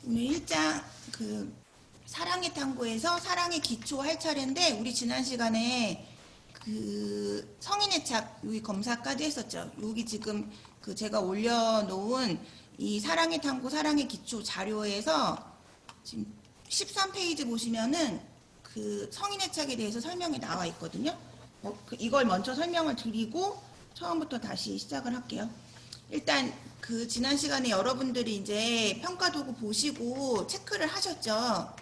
오늘 1장 사랑의 탐구에서 사랑의 기초 할 차례인데 우리 지난 시간에 성인의 착 여기 검사까지 했었죠. 여기 지금 제가 올려놓은 이 사랑의 탐구 사랑의 기초 자료에서 지금 13페이지 보시면은 성인의 착에 대해서 설명이 나와 있거든요. 이걸 먼저 설명을 드리고 처음부터 다시 시작을 할게요. 일단 지난 시간에 여러분들이 이제 평가 도구 보시고 체크를 하셨죠.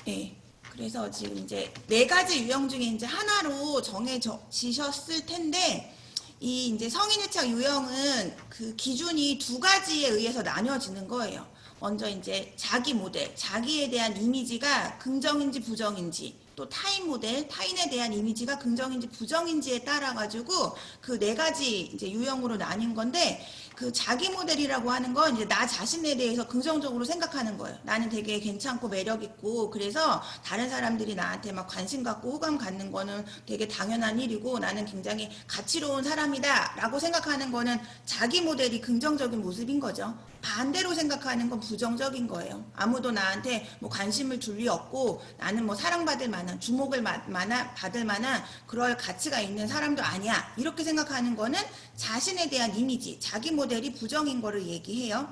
네. 그래서 지금 이제 4가지 유형 중에 이제 하나로 정해지셨을 텐데, 이 이제 성인의 착 유형은 기준이 2가지에 의해서 나뉘어지는 거예요. 먼저 이제 자기 모델, 자기에 대한 이미지가 긍정인지 부정인지, 또 타인 모델, 타인에 대한 이미지가 긍정인지 부정인지에 따라 가지고 4가지 이제 유형으로 나뉜 건데, 자기 모델이라고 하는 건 이제 나 자신에 대해서 긍정적으로 생각하는 거예요. 나는 되게 괜찮고 매력 있고, 그래서 다른 사람들이 나한테 막 관심 갖고 호감 갖는 거는 되게 당연한 일이고, 나는 굉장히 가치로운 사람이다 라고 생각하는 거는 자기 모델이 긍정적인 모습인 거죠. 반대로 생각하는 건 부정적인 거예요. 아무도 나한테 뭐 관심을 줄 리 없고, 나는 뭐 사랑받을 만한, 주목을 받을 만한 그럴 가치가 있는 사람도 아니야, 이렇게 생각하는 거는 자신에 대한 이미지, 자기 모델이 부정인 거를 얘기해요.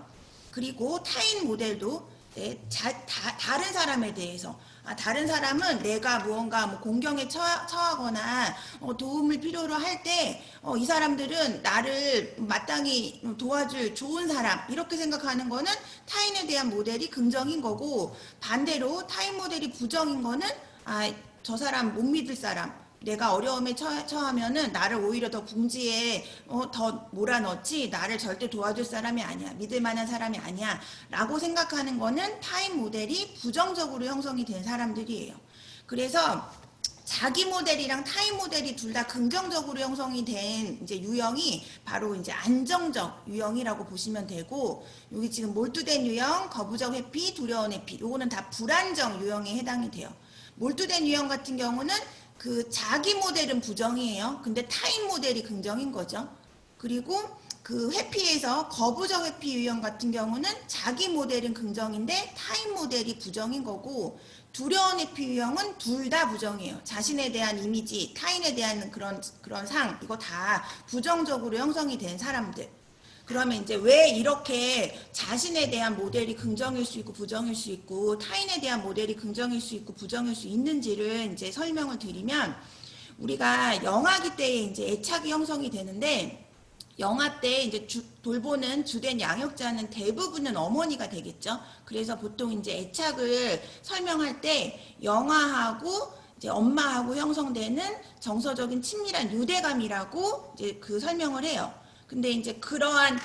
그리고 타인 모델도 다른 사람에 대해서, 다른 사람은 내가 무언가 공경에 처하거나 도움을 필요로 할 때 이 사람들은 나를 마땅히 도와줄 좋은 사람, 이렇게 생각하는 거는 타인에 대한 모델이 긍정인 거고, 반대로 타인 모델이 부정인 거는 저 사람 못 믿을 사람, 내가 어려움에 처하면은 나를 오히려 더 궁지에 더 몰아넣지, 나를 절대 도와줄 사람이 아니야, 믿을 만한 사람이 아니야 라고 생각하는 거는 타인 모델이 부정적으로 형성이 된 사람들이에요. 그래서 자기 모델이랑 타인 모델이 둘 다 긍정적으로 형성이 된 이제 유형이 바로 이제 안정적 유형이라고 보시면 되고, 여기 지금 몰두된 유형, 거부적 회피, 두려운 회피, 요거는 다 불안정 유형에 해당이 돼요. 몰두된 유형 같은 경우는 자기 모델은 부정이에요. 근데 타인 모델이 긍정인 거죠. 그리고 회피에서 거부적 회피 유형 같은 경우는 자기 모델은 긍정인데 타인 모델이 부정인 거고, 두려운 회피 유형은 둘 다 부정이에요. 자신에 대한 이미지, 타인에 대한 그런 상, 이거 다 부정적으로 형성이 된 사람들. 그러면 이제 왜 이렇게 자신에 대한 모델이 긍정일 수 있고 부정일 수 있고, 타인에 대한 모델이 긍정일 수 있고 부정일 수 있는지를 이제 설명을 드리면, 우리가 영아기 때에 이제 애착이 형성이 되는데, 영아 때 이제 돌보는 주된 양육자는 대부분은 어머니가 되겠죠. 그래서 보통 이제 애착을 설명할 때 영아하고 이제 엄마하고 형성되는 정서적인 친밀한 유대감이라고 이제 설명을 해요. 근데 이제 그러한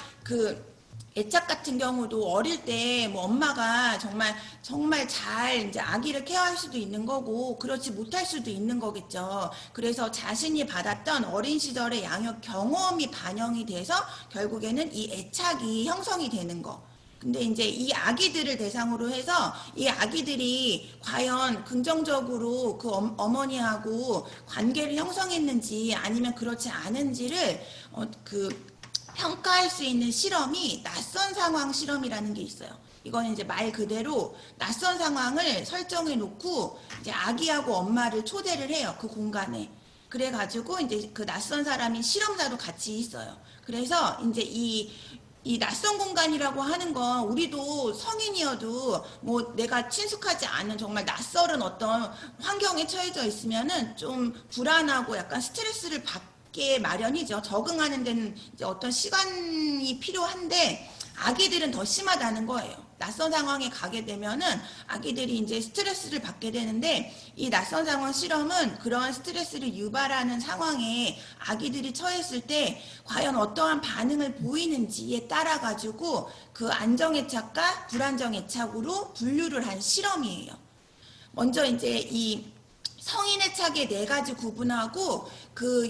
애착 같은 경우도 어릴 때 뭐 엄마가 정말 잘 이제 아기를 케어할 수도 있는 거고, 그렇지 못할 수도 있는 거겠죠. 그래서 자신이 받았던 어린 시절의 양육 경험이 반영이 돼서 결국에는 이 애착이 형성이 되는 거. 근데 이제 이 아기들을 대상으로 해서 이 아기들이 과연 긍정적으로 어머니하고 관계를 형성했는지 아니면 그렇지 않은지를 평가할 수 있는 실험이 낯선 상황 실험이라는 게 있어요. 이거는 이제 말 그대로 낯선 상황을 설정해 놓고 이제 아기하고 엄마를 초대를 해요. 그 공간에. 그래가지고 이제 낯선 사람인 실험자도 같이 있어요. 그래서 이제 이 낯선 공간이라고 하는 건 우리도 성인이어도 뭐 내가 친숙하지 않은 정말 낯설은 어떤 환경에 처해져 있으면은 좀 불안하고 약간 스트레스를 받게 마련이죠. 적응하는 데는 이제 어떤 시간이 필요한데, 아기들은 더 심하다는 거예요. 낯선 상황에 가게 되면은 아기들이 이제 스트레스를 받게 되는데, 이 낯선 상황 실험은 그러한 스트레스를 유발하는 상황에 아기들이 처했을 때 과연 어떠한 반응을 보이는지에 따라 가지고 안정애착과 불안정애착으로 분류를 한 실험이에요. 먼저 이제 이 성인 애착의 4가지 구분하고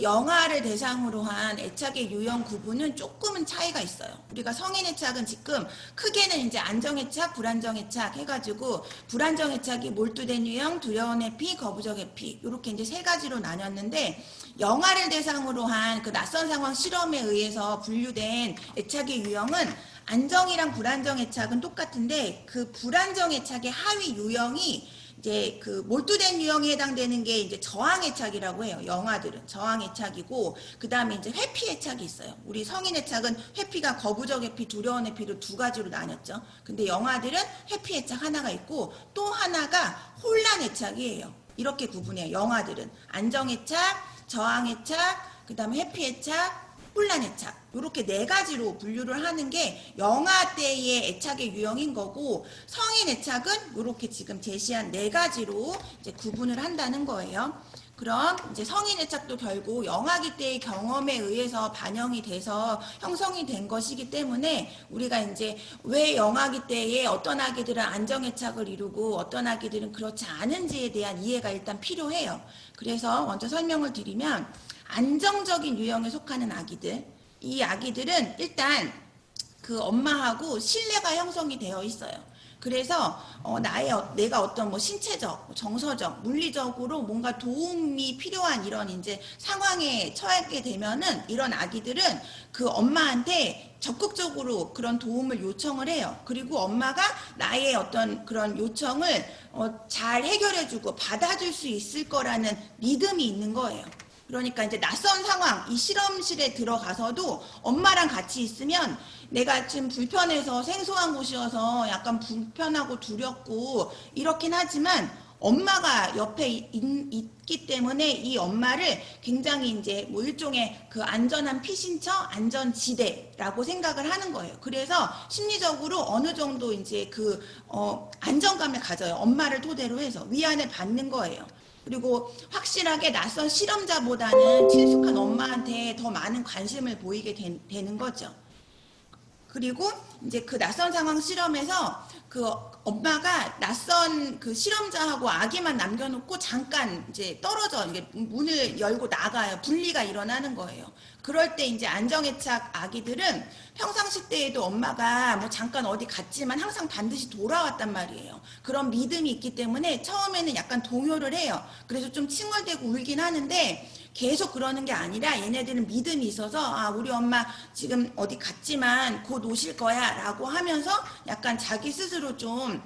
영아를 대상으로 한 애착의 유형 구분은 조금은 차이가 있어요. 우리가 성인 애착은 지금 크게는 이제 안정 애착, 불안정 애착 해가지고, 불안정 애착이 몰두된 유형, 두려운 회피, 거부적 회피, 이렇게 이제 3가지로 나눴는데, 영아를 대상으로 한 낯선 상황 실험에 의해서 분류된 애착의 유형은 안정이랑 불안정 애착은 똑같은데 그 불안정 애착의 하위 유형이 이제 그 몰두된 유형에 해당되는 게 이제 저항 애착이라고 해요. 영아들은 저항 애착이고 그 다음에 이제 회피 애착이 있어요. 우리 성인 애착은 회피가 거부적 회피, 두려운 회피로 두 가지로 나뉘었죠. 근데 영아들은 회피 애착 하나가 있고 또 하나가 혼란 애착이에요. 이렇게 구분해요. 영아들은 안정 애착, 저항 애착, 그 다음에 회피 애착, 혼란 애착 이렇게 네 가지로 분류를 하는 게 영아 때의 애착의 유형인 거고 성인 애착은 이렇게 지금 제시한 네 가지로 이제 구분을 한다는 거예요. 그럼 이제 성인 애착도 결국 영아기 때의 경험에 의해서 반영이 돼서 형성이 된 것이기 때문에 우리가 이제 왜 영아기 때에 어떤 아기들은 안정 애착을 이루고 어떤 아기들은 그렇지 않은지에 대한 이해가 일단 필요해요. 그래서 먼저 설명을 드리면 안정적인 유형에 속하는 아기들, 이 아기들은 일단 그 엄마하고 신뢰가 형성이 되어 있어요. 그래서 내가 어떤 뭐 신체적, 정서적, 물리적으로 뭔가 도움이 필요한 이런 이제 상황에 처하게 되면은 이런 아기들은 그 엄마한테 적극적으로 그런 도움을 요청을 해요. 그리고 엄마가 나의 어떤 그런 요청을 잘 해결해주고 받아줄 수 있을 거라는 믿음이 있는 거예요. 그러니까 이제 낯선 상황, 이 실험실에 들어가서도 엄마랑 같이 있으면 내가 지금 불편해서 생소한 곳이어서 약간 불편하고 두렵고 이렇긴 하지만 엄마가 옆에 있기 때문에 이 엄마를 굉장히 이제 뭐 일종의 그 안전한 피신처, 안전지대라고 생각을 하는 거예요. 그래서 심리적으로 어느 정도 이제 그 안정감을 가져요. 엄마를 토대로 해서 위안을 받는 거예요. 그리고 확실하게 낯선 실험자보다는 친숙한 엄마한테 더 많은 관심을 보이게 되는 거죠. 그리고 이제 그 낯선 상황 실험에서 그 엄마가 낯선 그 실험자하고 아기만 남겨놓고 잠깐 이제 떨어져 이게 문을 열고 나가요. 분리가 일어나는 거예요. 그럴 때 이제 안정애착 아기들은 평상시 때에도 엄마가 뭐 잠깐 어디 갔지만 항상 반드시 돌아왔단 말이에요. 그런 믿음이 있기 때문에 처음에는 약간 동요를 해요. 그래서 좀 칭얼대고 울긴 하는데 계속 그러는 게 아니라 얘네들은 믿음이 있어서 아 우리 엄마 지금 어디 갔지만 곧 오실 거야 라고 하면서 약간 자기 스스로 좀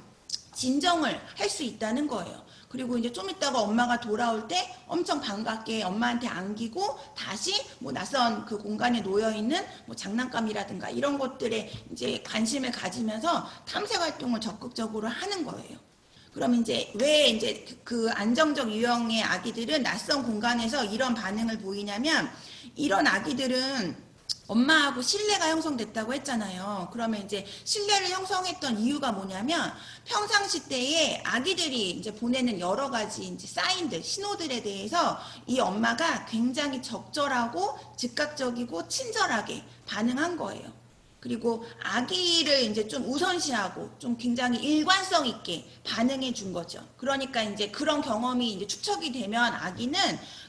진정을 할 수 있다는 거예요. 그리고 이제 좀 있다가 엄마가 돌아올 때 엄청 반갑게 엄마한테 안기고 다시 뭐 낯선 그 공간에 놓여 있는 뭐 장난감이라든가 이런 것들에 이제 관심을 가지면서 탐색 활동을 적극적으로 하는 거예요. 그럼 이제 왜 이제 그 안정적 유형의 아기들은 낯선 공간에서 이런 반응을 보이냐면 이런 아기들은 엄마하고 신뢰가 형성됐다고 했잖아요. 그러면 이제 신뢰를 형성했던 이유가 뭐냐면 평상시 때에 아기들이 이제 보내는 여러 가지 이제 사인들, 신호들에 대해서 이 엄마가 굉장히 적절하고 즉각적이고 친절하게 반응한 거예요. 그리고 아기를 이제 좀 우선시하고 좀 굉장히 일관성 있게 반응해 준 거죠. 그러니까 이제 그런 경험이 이제 축적이 되면 아기는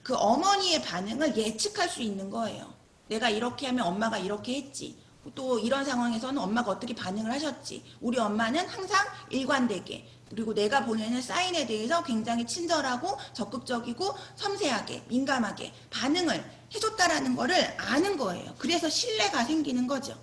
그 어머니의 반응을 예측할 수 있는 거예요. 내가 이렇게 하면 엄마가 이렇게 했지. 또 이런 상황에서는 엄마가 어떻게 반응을 하셨지. 우리 엄마는 항상 일관되게 그리고 내가 보내는 사인에 대해서 굉장히 친절하고 적극적이고 섬세하게 민감하게 반응을 해줬다라는 거를 아는 거예요. 그래서 신뢰가 생기는 거죠.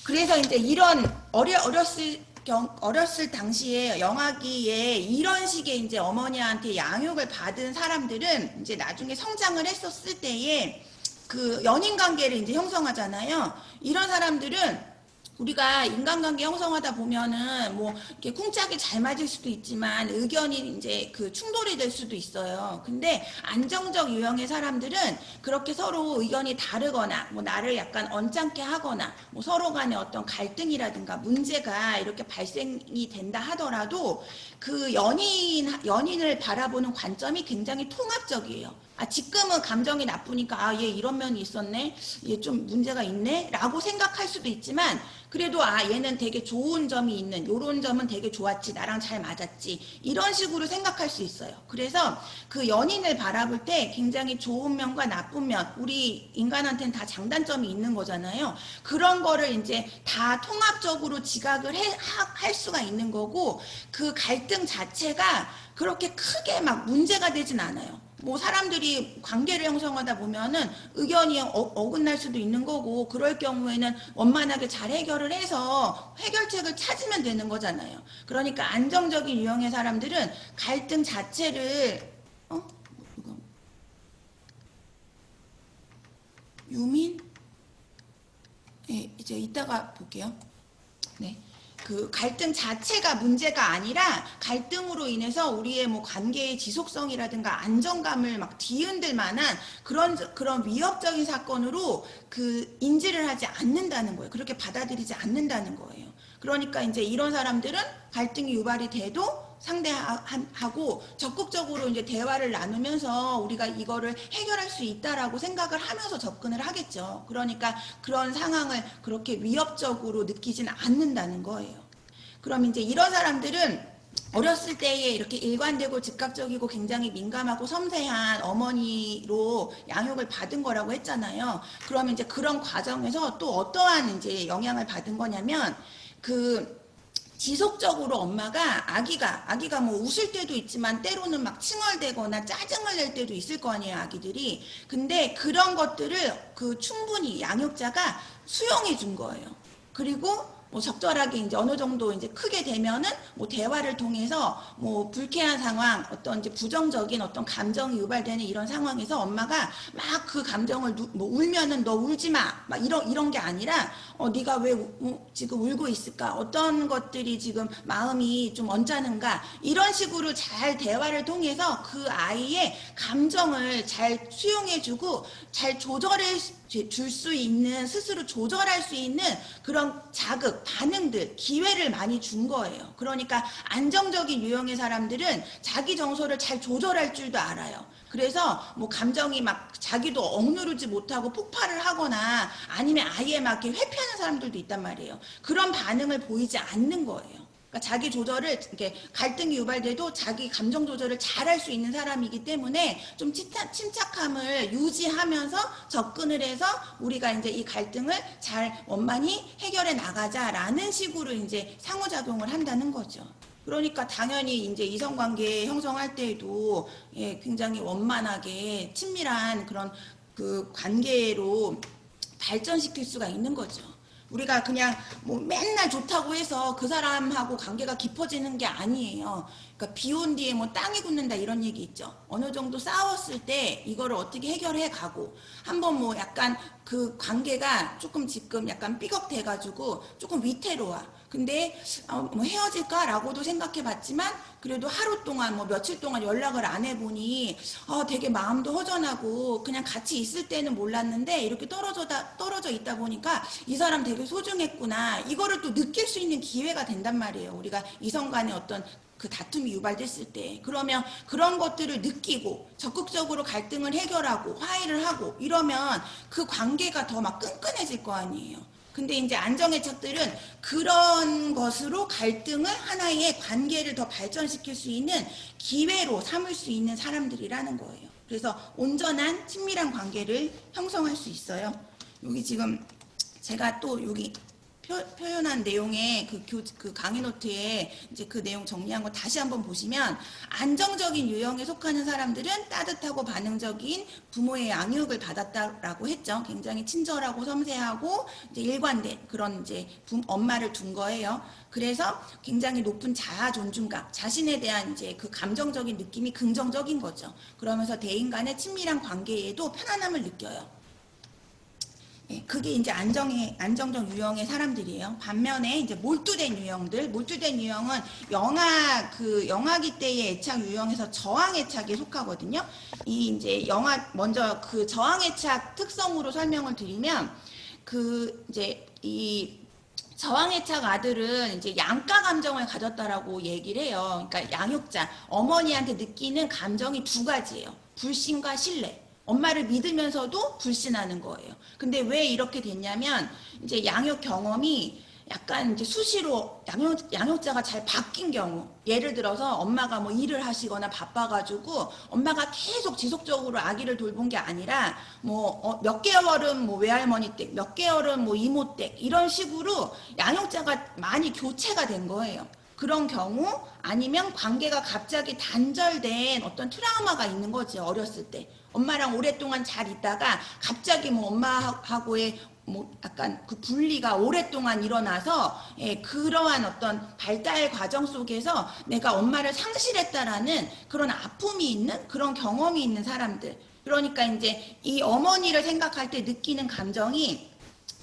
그래서 이제 이런 어렸을 당시에 영아기에 이런 식의 이제 어머니한테 양육을 받은 사람들은 이제 나중에 성장을 했었을 때에 그 연인 관계를 이제 형성하잖아요. 이런 사람들은 우리가 인간관계 형성하다 보면은 뭐 이렇게 쿵짝이 잘 맞을 수도 있지만 의견이 이제 그 충돌이 될 수도 있어요. 근데 안정적 유형의 사람들은 그렇게 서로 의견이 다르거나 뭐 나를 약간 언짢게 하거나 뭐 서로 간에 어떤 갈등이라든가 문제가 이렇게 발생이 된다 하더라도 그 연인을 바라보는 관점이 굉장히 통합적이에요. 아, 지금은 감정이 나쁘니까, 아, 얘 이런 면이 있었네? 얘 좀 문제가 있네? 라고 생각할 수도 있지만, 그래도, 아, 얘는 되게 좋은 점이 있는, 요런 점은 되게 좋았지, 나랑 잘 맞았지. 이런 식으로 생각할 수 있어요. 그래서 그 연인을 바라볼 때 굉장히 좋은 면과 나쁜 면, 우리 인간한테는 다 장단점이 있는 거잖아요. 그런 거를 이제 다 통합적으로 지각을 할 수가 있는 거고, 그 갈등 자체가 그렇게 크게 막 문제가 되진 않아요. 뭐 사람들이 관계를 형성하다 보면은 의견이 어긋날 수도 있는 거고, 그럴 경우에는 원만하게 잘 해결을 해서 해결책을 찾으면 되는 거잖아요. 그러니까 안정적인 유형의 사람들은 갈등 자체를 이거 유민? 네, 이제 이따가 볼게요. 네. 그 갈등 자체가 문제가 아니라 갈등으로 인해서 우리의 뭐 관계의 지속성이라든가 안정감을 막 뒤흔들 만한 그런 위협적인 사건으로 그 인지를 하지 않는다는 거예요. 그렇게 받아들이지 않는다는 거예요. 그러니까 이제 이런 사람들은 갈등이 유발이 돼도 상대하고 적극적으로 이제 대화를 나누면서 우리가 이거를 해결할 수 있다라고 생각을 하면서 접근을 하겠죠. 그러니까 그런 상황을 그렇게 위협적으로 느끼진 않는다는 거예요. 그럼 이제 이런 사람들은 어렸을 때에 이렇게 일관되고 즉각적이고 굉장히 민감하고 섬세한 어머니로 양육을 받은 거라고 했잖아요. 그러면 이제 그런 과정에서 또 어떠한 이제 영향을 받은 거냐면 그 지속적으로 엄마가 아기가 뭐 웃을 때도 있지만 때로는 막 칭얼대거나 짜증을 낼 때도 있을 거 아니에요, 아기들이. 근데 그런 것들을 그 충분히 양육자가 수용해 준 거예요. 그리고 뭐 적절하게 이제 어느 정도 이제 크게 되면은 뭐 대화를 통해서 뭐 불쾌한 상황, 어떤 이제 부정적인 어떤 감정이 유발되는 이런 상황에서 엄마가 막 그 감정을 뭐 울면은 너 울지 마, 막 이런 게 아니라 네가 왜 지금 울고 있을까? 어떤 것들이 지금 마음이 좀 언짢은가? 이런 식으로 잘 대화를 통해서 그 아이의 감정을 잘 수용해주고 잘 조절해 줄 수 있는, 스스로 조절할 수 있는 그런 자극, 반응들, 기회를 많이 준 거예요. 그러니까 안정적인 유형의 사람들은 자기 정서를 잘 조절할 줄도 알아요. 그래서 뭐 감정이 막 자기도 억누르지 못하고 폭발을 하거나 아니면 아예 막 이렇게 회피하는 사람들도 있단 말이에요. 그런 반응을 보이지 않는 거예요. 그러니까 자기 조절을, 이렇게 갈등이 유발돼도 자기 감정 조절을 잘 할 수 있는 사람이기 때문에 좀 침착함을 유지하면서 접근을 해서 우리가 이제 이 갈등을 잘 원만히 해결해 나가자라는 식으로 이제 상호작용을 한다는 거죠. 그러니까 당연히 이제 이성관계 형성할 때에도 굉장히 원만하게 친밀한 그런 그 관계로 발전시킬 수가 있는 거죠. 우리가 그냥 뭐 맨날 좋다고 해서 그 사람하고 관계가 깊어지는 게 아니에요. 그러니까 비 온 뒤에 뭐 땅이 굳는다 이런 얘기 있죠. 어느 정도 싸웠을 때 이거를 어떻게 해결해 가고 한번 뭐 약간 그 관계가 조금 지금 약간 삐걱대 가지고 조금 위태로워. 근데 뭐 헤어질까라고도 생각해 봤지만 그래도 하루 동안 뭐 며칠 동안 연락을 안 해보니 되게 마음도 허전하고 그냥 같이 있을 때는 몰랐는데 이렇게 떨어져 있다 보니까 이 사람 되게 소중했구나, 이거를 또 느낄 수 있는 기회가 된단 말이에요. 우리가 이성 간의 어떤 그 다툼이 유발됐을 때. 그러면 그런 것들을 느끼고 적극적으로 갈등을 해결하고 화해를 하고 이러면 그 관계가 더 막 끈끈해질 거 아니에요. 근데 이제 안정애착들은 그런 것으로 갈등을 하나의 관계를 더 발전시킬 수 있는 기회로 삼을 수 있는 사람들이라는 거예요. 그래서 온전한 친밀한 관계를 형성할 수 있어요. 여기 지금 제가 또 여기 표현한 내용에 그 강의 노트에 이제 그 내용 정리한 거 다시 한번 보시면, 안정적인 유형에 속하는 사람들은 따뜻하고 반응적인 부모의 양육을 받았다라고 했죠. 굉장히 친절하고 섬세하고 이제 일관된 그런 이제 엄마를 둔 거예요. 그래서 굉장히 높은 자아 존중감, 자신에 대한 이제 그 감정적인 느낌이 긍정적인 거죠. 그러면서 대인 간의 친밀한 관계에도 편안함을 느껴요. 그게 이제 안정적 유형의 사람들이에요. 반면에 이제 몰두된 유형은 영아기 때의 애착 유형에서 저항 애착에 속하거든요. 이 이제 먼저 그 저항 애착 특성으로 설명을 드리면, 그 이제 이 저항애착 아들은 이제 양가 감정을 가졌다라고 얘기를 해요. 그러니까 양육자, 어머니한테 느끼는 감정이 두 가지예요. 불신과 신뢰. 엄마를 믿으면서도 불신하는 거예요. 근데 왜 이렇게 됐냐면, 이제 양육 경험이 약간 이제 수시로 양육자가 잘 바뀐 경우, 예를 들어서 엄마가 뭐 일을 하시거나 바빠가지고 엄마가 계속 지속적으로 아기를 돌본 게 아니라 뭐 몇 개월은 뭐 외할머니 댁, 몇 개월은 뭐 이모 댁, 이런 식으로 양육자가 많이 교체가 된 거예요. 그런 경우 아니면 관계가 갑자기 단절된 어떤 트라우마가 있는 거지. 어렸을 때 엄마랑 오랫동안 잘 있다가 갑자기 뭐 엄마하고의 뭐 약간 그 분리가 오랫동안 일어나서 예, 그러한 어떤 발달 과정 속에서 내가 엄마를 상실했다라는 그런 아픔이 있는 그런 경험이 있는 사람들. 그러니까 이제 이 어머니를 생각할 때 느끼는 감정이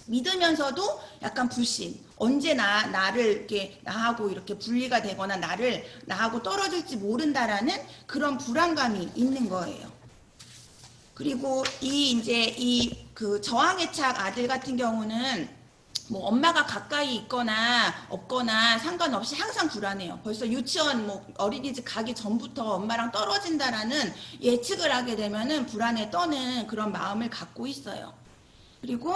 믿으면서도 약간 불신. 언제 나를 이렇게 나하고 이렇게 분리가 되거나 나하고 떨어질지 모른다라는 그런 불안감이 있는 거예요. 그리고 이제 그 저항애착 아들 같은 경우는 뭐 엄마가 가까이 있거나 없거나 상관없이 항상 불안해요. 벌써 유치원 뭐 어린이집 가기 전부터 엄마랑 떨어진다라는 예측을 하게 되면은 불안에 떠는 그런 마음을 갖고 있어요. 그리고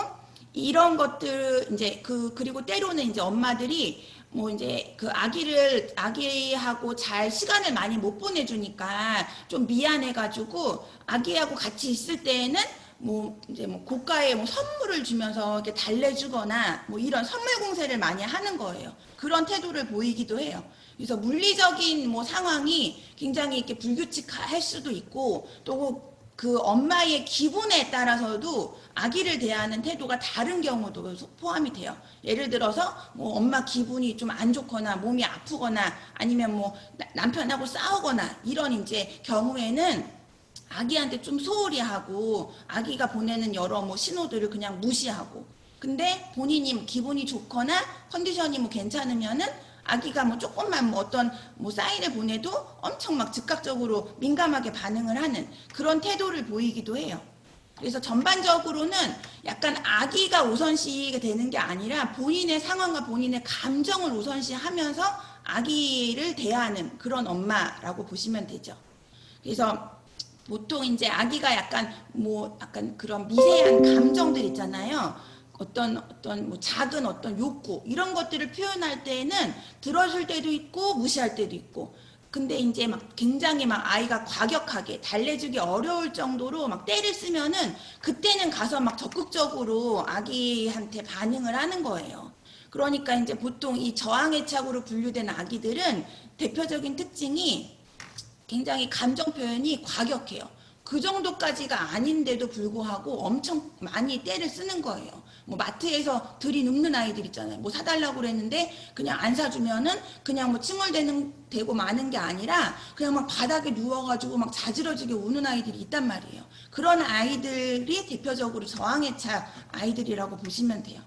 이런 것들 이제 그리고 때로는 이제 엄마들이 뭐 이제 그 아기하고 잘 시간을 많이 못 보내주니까 좀 미안해가지고 아기하고 같이 있을 때에는 뭐 이제 뭐 고가의 뭐 선물을 주면서 이렇게 달래주거나 뭐 이런 선물 공세를 많이 하는 거예요. 그런 태도를 보이기도 해요. 그래서 물리적인 뭐 상황이 굉장히 이렇게 불규칙할 수도 있고 또 그 엄마의 기분에 따라서도 아기를 대하는 태도가 다른 경우도 포함이 돼요. 예를 들어서 뭐 엄마 기분이 좀 안 좋거나 몸이 아프거나 아니면 뭐 남편하고 싸우거나 이런 이제 경우에는 아기한테 좀 소홀히 하고 아기가 보내는 여러 뭐 신호들을 그냥 무시하고 근데 본인이 기분이 좋거나 컨디션이 뭐 괜찮으면은 아기가 뭐 조금만 뭐 어떤 뭐 사인을 보내도 엄청 막 즉각적으로 민감하게 반응을 하는 그런 태도를 보이기도 해요. 그래서 전반적으로는 약간 아기가 우선시가 되는 게 아니라 본인의 상황과 본인의 감정을 우선시하면서 아기를 대하는 그런 엄마라고 보시면 되죠. 그래서 보통 이제 아기가 약간 그런 미세한 감정들 있잖아요. 어떤 뭐 작은 어떤 욕구 이런 것들을 표현할 때에는 들어줄 때도 있고 무시할 때도 있고 근데 이제 막 굉장히 막 아이가 과격하게 달래주기 어려울 정도로 막 때를 쓰면은 그때는 가서 막 적극적으로 아기한테 반응을 하는 거예요. 그러니까 이제 보통 이 저항애착으로 분류된 아기들은 대표적인 특징이 굉장히 감정 표현이 과격해요. 그 정도까지가 아닌데도 불구하고 엄청 많이 때를 쓰는 거예요. 뭐 마트에서 들이눕는 아이들 있잖아요. 뭐 사달라고 그랬는데 그냥 안 사주면은 그냥 뭐 칭얼대고 마는 게 아니라 그냥 막 바닥에 누워가지고 막 자지러지게 우는 아이들이 있단 말이에요. 그런 아이들이 대표적으로 저항애착 아이들이라고 보시면 돼요.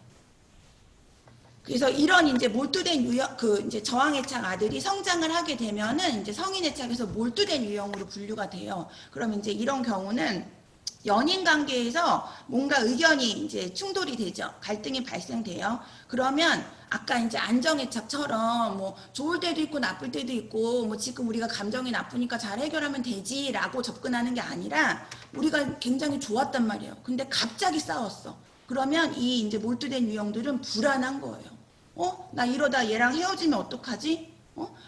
그래서 이런 이제 몰두된 유형, 이제 저항애착 아들이 성장을 하게 되면은 이제 성인애착에서 몰두된 유형으로 분류가 돼요. 그럼 이제 이런 경우는 연인 관계에서 뭔가 의견이 이제 충돌이 되죠. 갈등이 발생돼요. 그러면 아까 이제 안정애착처럼 뭐 좋을 때도 있고 나쁠 때도 있고 뭐 지금 우리가 감정이 나쁘니까 잘 해결하면 되지라고 접근하는 게 아니라 우리가 굉장히 좋았단 말이에요. 근데 갑자기 싸웠어. 그러면 이 이제 몰두된 유형들은 불안한 거예요. 나 이러다 얘랑 헤어지면 어떡하지?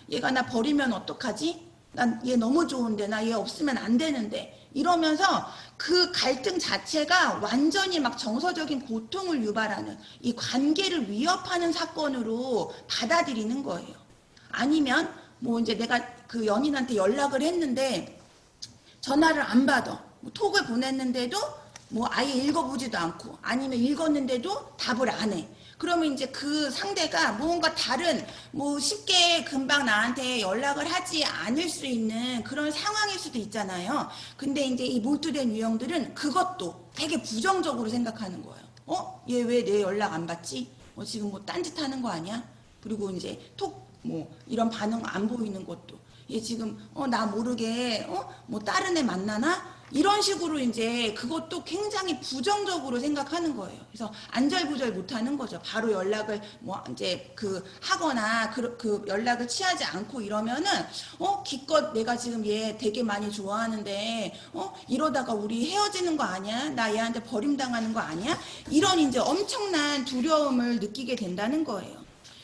얘가 나 버리면 어떡하지? 난 얘 너무 좋은데 나 얘 없으면 안 되는데 이러면서 그 갈등 자체가 완전히 막 정서적인 고통을 유발하는 이 관계를 위협하는 사건으로 받아들이는 거예요. 아니면 뭐 이제 내가 그 연인한테 연락을 했는데 전화를 안 받아. 뭐 톡을 보냈는데도 뭐 아예 읽어보지도 않고 아니면 읽었는데도 답을 안 해. 그러면 이제 그 상대가 뭔가 다른 뭐 쉽게 금방 나한테 연락을 하지 않을 수 있는 그런 상황일 수도 있잖아요. 근데 이제 이 몰두된 유형들은 그것도 되게 부정적으로 생각하는 거예요. 얘 왜 내 연락 안 받지? 지금 뭐 딴짓 하는 거 아니야? 그리고 이제 톡 뭐 이런 반응 안 보이는 것도 얘 지금 나 모르게 뭐 다른 애 만나나? 이런 식으로 이제 그것도 굉장히 부정적으로 생각하는 거예요. 그래서 안절부절 못하는 거죠. 바로 연락을 뭐 이제 하거나 그 연락을 취하지 않고 이러면은 기껏 내가 지금 얘 되게 많이 좋아하는데 이러다가 우리 헤어지는 거 아니야? 나 얘한테 버림당하는 거 아니야? 이런 이제 엄청난 두려움을 느끼게 된다는 거예요.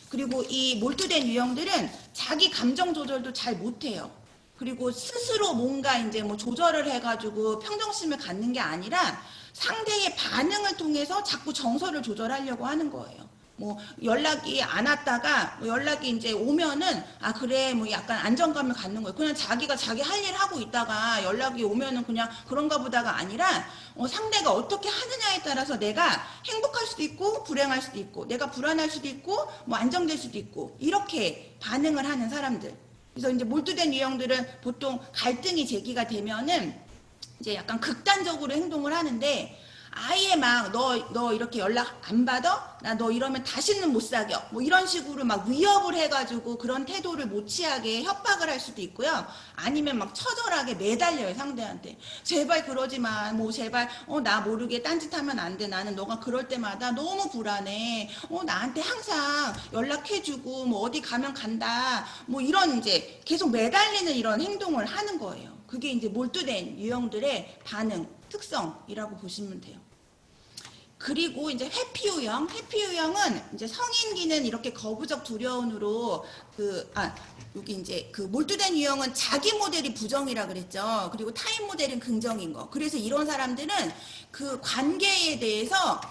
그리고 이 몰두된 유형들은 자기 감정 조절도 잘 못해요. 그리고 스스로 뭔가 이제 뭐 조절을 해가지고 평정심을 갖는 게 아니라 상대의 반응을 통해서 자꾸 정서를 조절하려고 하는 거예요. 뭐 연락이 안 왔다가 뭐 연락이 이제 오면은 아 그래 뭐 약간 안정감을 갖는 거예요. 그냥 자기가 자기 할 일 하고 있다가 연락이 오면은 그냥 그런가 보다가 아니라 상대가 어떻게 하느냐에 따라서 내가 행복할 수도 있고 불행할 수도 있고 내가 불안할 수도 있고 뭐 안정될 수도 있고 이렇게 반응을 하는 사람들. 그래서 이제 몰두된 유형들은 보통 갈등이 제기가 되면은 이제 약간 극단적으로 행동을 하는데 아예 막 너 이렇게 연락 안 받아? 나 너 이러면 다시는 못 사겨. 뭐 이런 식으로 막 위협을 해가지고 그런 태도를 못 취하게 협박을 할 수도 있고요. 아니면 막 처절하게 매달려요, 상대한테. 제발 그러지 마. 뭐 제발 나 모르게 딴짓하면 안 돼. 나는 너가 그럴 때마다 너무 불안해. 나한테 항상 연락해주고 뭐 어디 가면 간다. 뭐 이런 이제 계속 매달리는 이런 행동을 하는 거예요. 그게 이제 몰두된 유형들의 반응, 특성이라고 보시면 돼요. 그리고 이제 회피 유형은 이제 성인기는 이렇게 거부적 두려움으로 여기 이제 그 몰두된 유형은 자기 모델이 부정이라 그랬죠. 그리고 타인 모델은 긍정인 거. 그래서 이런 사람들은 그 관계에 대해서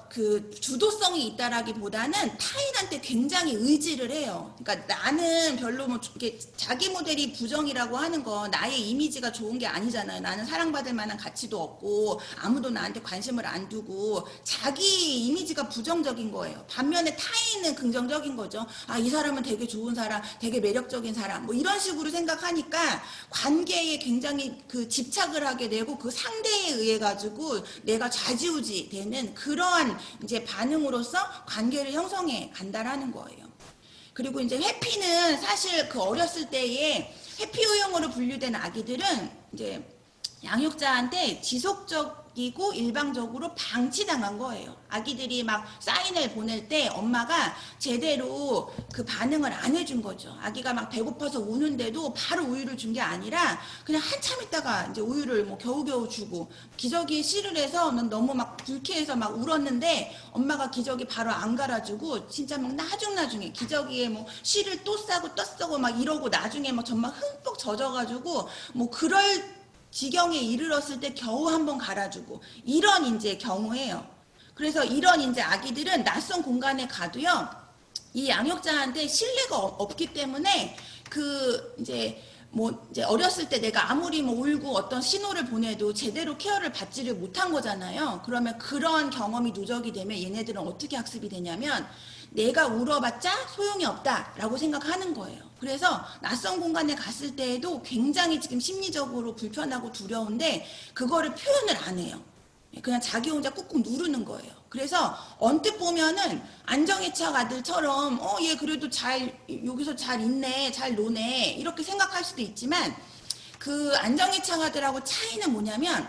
그 주도성이 있다라기보다는 타인한테 굉장히 의지를 해요. 그러니까 나는 별로 뭐 이게 자기 모델이 부정이라고 하는 거 나의 이미지가 좋은 게 아니잖아요. 나는 사랑받을 만한 가치도 없고 아무도 나한테 관심을 안 두고 자기 이미지가 부정적인 거예요. 반면에 타인은 긍정적인 거죠. 아, 이 사람은 되게 좋은 사람, 되게 매력적인 사람, 뭐 이런 식으로 생각하니까 관계에 굉장히 그 집착을 하게 되고 그 상대에 의해 가지고 내가 좌지우지 되는 그러한 이제 반응으로서 관계를 형성해 간다라는 거예요. 그리고 이제 회피는 사실 그 어렸을 때에 회피 유형으로 분류된 아기들은 이제 양육자한테 지속적이고 일방적으로 방치당한 거예요. 아기들이 막 사인을 보낼 때 엄마가 제대로 그 반응을 안 해준 거죠. 아기가 막 배고파서 우는데도 바로 우유를 준 게 아니라 그냥 한참 있다가 이제 우유를 뭐 겨우겨우 주고 기저귀에 실을 해서 너무 막 불쾌해서 막 울었는데 엄마가 기저귀 바로 안 갈아주고 진짜 막 나중에 기저귀에 뭐 실을 또 싸고 또 쓰고 막 이러고 나중에 막 정말 흠뻑 젖어가지고 뭐 그럴 지경에 이르렀을 때 겨우 한번 갈아주고 이런 이제 경우예요. 그래서 이런 이제 아기들은 낯선 공간에 가도요, 이 양육자한테 신뢰가 없기 때문에 그 이제 뭐 이제 어렸을 때 내가 아무리 뭐 울고 어떤 신호를 보내도 제대로 케어를 받지를 못한 거잖아요. 그러면 그런 경험이 누적이 되면 얘네들은 어떻게 학습이 되냐면 내가 울어봤자 소용이 없다라고 생각하는 거예요. 그래서 낯선 공간에 갔을 때에도 굉장히 지금 심리적으로 불편하고 두려운데 그거를 표현을 안 해요. 그냥 자기 혼자 꾹꾹 누르는 거예요. 그래서 언뜻 보면은 안정애착 아들처럼 얘 그래도 잘 여기서 잘 있네, 잘 노네 이렇게 생각할 수도 있지만 그 안정애착 아들하고 차이는 뭐냐면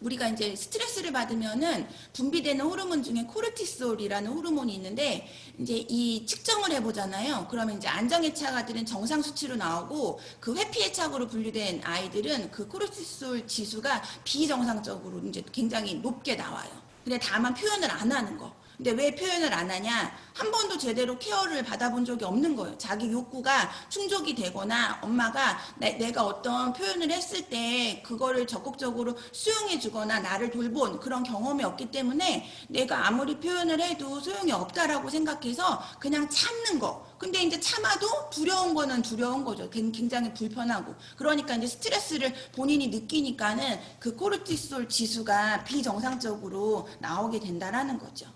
우리가 이제 스트레스를 받으면은 분비되는 호르몬 중에 코르티솔이라는 호르몬이 있는데 이제 이 측정을 해보잖아요. 그러면 이제 안정애착 아들은 정상 수치로 나오고 그 회피애착으로 분류된 아이들은 그 코르티솔 지수가 비정상적으로 이제 굉장히 높게 나와요. 근데 다만 표현을 안 하는 거. 근데 왜 표현을 안 하냐? 한 번도 제대로 케어를 받아본 적이 없는 거예요. 자기 욕구가 충족이 되거나 엄마가 내가 어떤 표현을 했을 때 그거를 적극적으로 수용해 주거나 나를 돌본 그런 경험이 없기 때문에 내가 아무리 표현을 해도 소용이 없다라고 생각해서 그냥 참는 거. 근데 이제 참아도 두려운 거는 두려운 거죠. 굉장히 불편하고. 그러니까 이제 스트레스를 본인이 느끼니까는 그 코르티솔 지수가 비정상적으로 나오게 된다라는 거죠.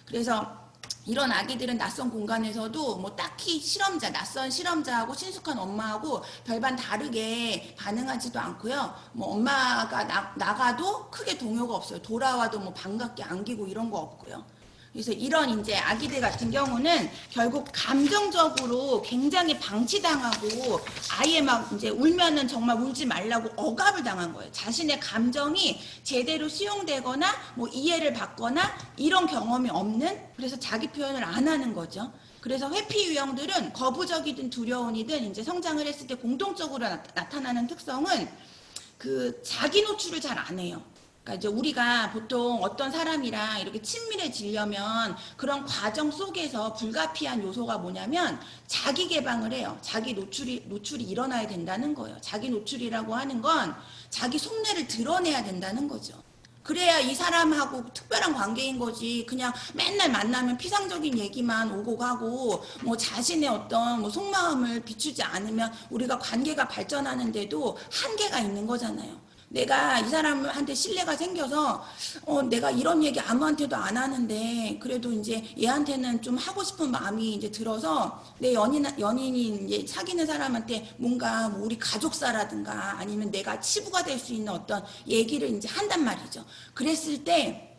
그래서 이런 아기들은 낯선 공간에서도 뭐 딱히 낯선 실험자하고 친숙한 엄마하고 별반 다르게 반응하지도 않고요. 뭐 엄마가 나가도 크게 동요가 없어요. 돌아와도 뭐 반갑게 안기고 이런 거 없고요. 그래서 이런 이제 아기들 같은 경우는 결국 감정적으로 굉장히 방치당하고 아예 막 이제 울면은 정말 울지 말라고 억압을 당한 거예요. 자신의 감정이 제대로 수용되거나 뭐 이해를 받거나 이런 경험이 없는, 그래서 자기 표현을 안 하는 거죠. 그래서 회피 유형들은 거부적이든 두려움이든 이제 성장을 했을 때 공통적으로 나타나는 특성은 그 자기 노출을 잘 안 해요. 그러니까 이제 우리가 보통 어떤 사람이랑 이렇게 친밀해지려면 그런 과정 속에서 불가피한 요소가 뭐냐면 자기 개방을 해요. 자기 노출이 일어나야 된다는 거예요. 자기 노출이라고 하는 건 자기 속내를 드러내야 된다는 거죠. 그래야 이 사람하고 특별한 관계인 거지. 그냥 맨날 만나면 피상적인 얘기만 오고 가고 뭐 자신의 어떤 뭐 속마음을 비추지 않으면 우리가 관계가 발전하는데도 한계가 있는 거잖아요. 내가 이 사람한테 신뢰가 생겨서 내가 이런 얘기 아무한테도 안 하는데 그래도 이제 얘한테는 좀 하고 싶은 마음이 이제 들어서 내 연인이 이제 사귀는 사람한테 뭔가 뭐 우리 가족사라든가 아니면 내가 치부가 될 수 있는 어떤 얘기를 이제 한단 말이죠. 그랬을 때